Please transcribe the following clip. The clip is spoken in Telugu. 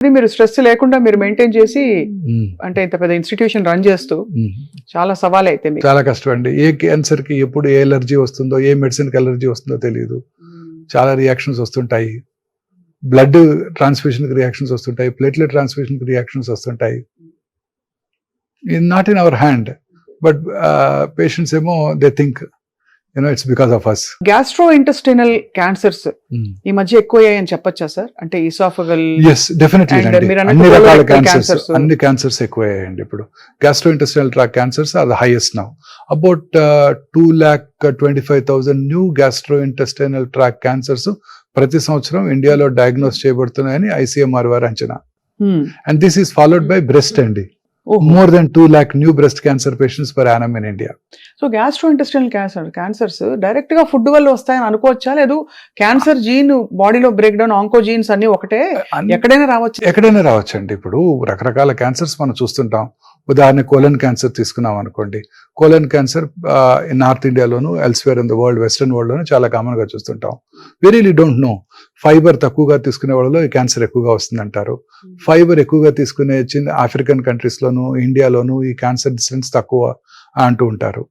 ఇది మీరు స్ట్రెస్ లేకుండా మీరు మెయింటైన్ చేసి అంటే ఇంత పెద్ద ఇన్స్టిట్యూషన్ రన్ చేస్తూ చాలా సవాల్ అయితే మీకు. చాలా కష్టం అండి. ఏ క్యాన్సర్ కి ఎప్పుడు ఏ ఎలర్జీ వస్తుందో, ఏ మెడిసిన్ కి ఎలర్జీ వస్తుందో తెలియదు. చాలా రియాక్షన్స్ వస్తుంటాయి. బ్లడ్ ట్రాన్స్ఫ్యూషన్ కి రియాక్షన్స్ వస్తుంటాయి, ప్లేట్లెట్ ట్రాన్స్ఫ్యూషన్ కి రియాక్షన్స్ వస్తుంటాయి. Not in our hand, but patients ఏమో they think it's because of us. Gastrointestinal cancers ఈ మధ్య ఎక్కువ అయ్యాయని చెప్పొచ్చా సార్? అంటే ఈసాఫగల్. ఎస్, డెఫినెట్లీ అన్ని రకాల క్యాన్సర్స్, అన్ని క్యాన్సర్స్ ఎక్కువ అయ్యాయండి ఇప్పుడు. Gastro intestinal tract cancers are the highest now. About 2,25,000 new gastro intestinal tract cancers ప్రతి సంవత్సరం ఇండియాలో డయాగ్నోస్ చేయబడుతున్నాయని ICMR వారి అంచనా. And this is followed by breast అండి. More than 2 lakh new breast cancer patients per annum in India. So gastro intestinal cancers direct గా ఫుడ్ వల్ల వస్తాయని అనుకోవచ్చా? లేదు క్యాన్సర్ జీన్ బాడీలో బ్రేక్ డౌన్ ఆంకో జీన్స్ అన్ని ఒకటే ఎక్కడైనా రావచ్చు? ఎక్కడైనా రావచ్చండి. ఇప్పుడు రకరకాల క్యాన్సర్స్ మనం చూస్తుంటాం. ఉదాహరణ కోలన్ క్యాన్సర్ తీసుకున్నాం అనుకోండి. కోలన్ క్యాన్సర్ నార్త్ ఇండియాలోను, elsewhere in the world, western world లోను చాలా కామన్ గా చూస్తుంటాం. We really don't know. Fibre తక్కువగా తీసుకునే వాళ్ళలో ఈ క్యాన్సర్ ఎక్కువగా వస్తుంది అంటారు. ఫైబర్ ఎక్కువగా తీసుకునే ఆఫ్రికన్ కంట్రీస్ లోను, ఇండియాలోను ఈ క్యాన్సర్ ఇన్సిడెన్స్ తక్కువ అంటూ ఉంటారు.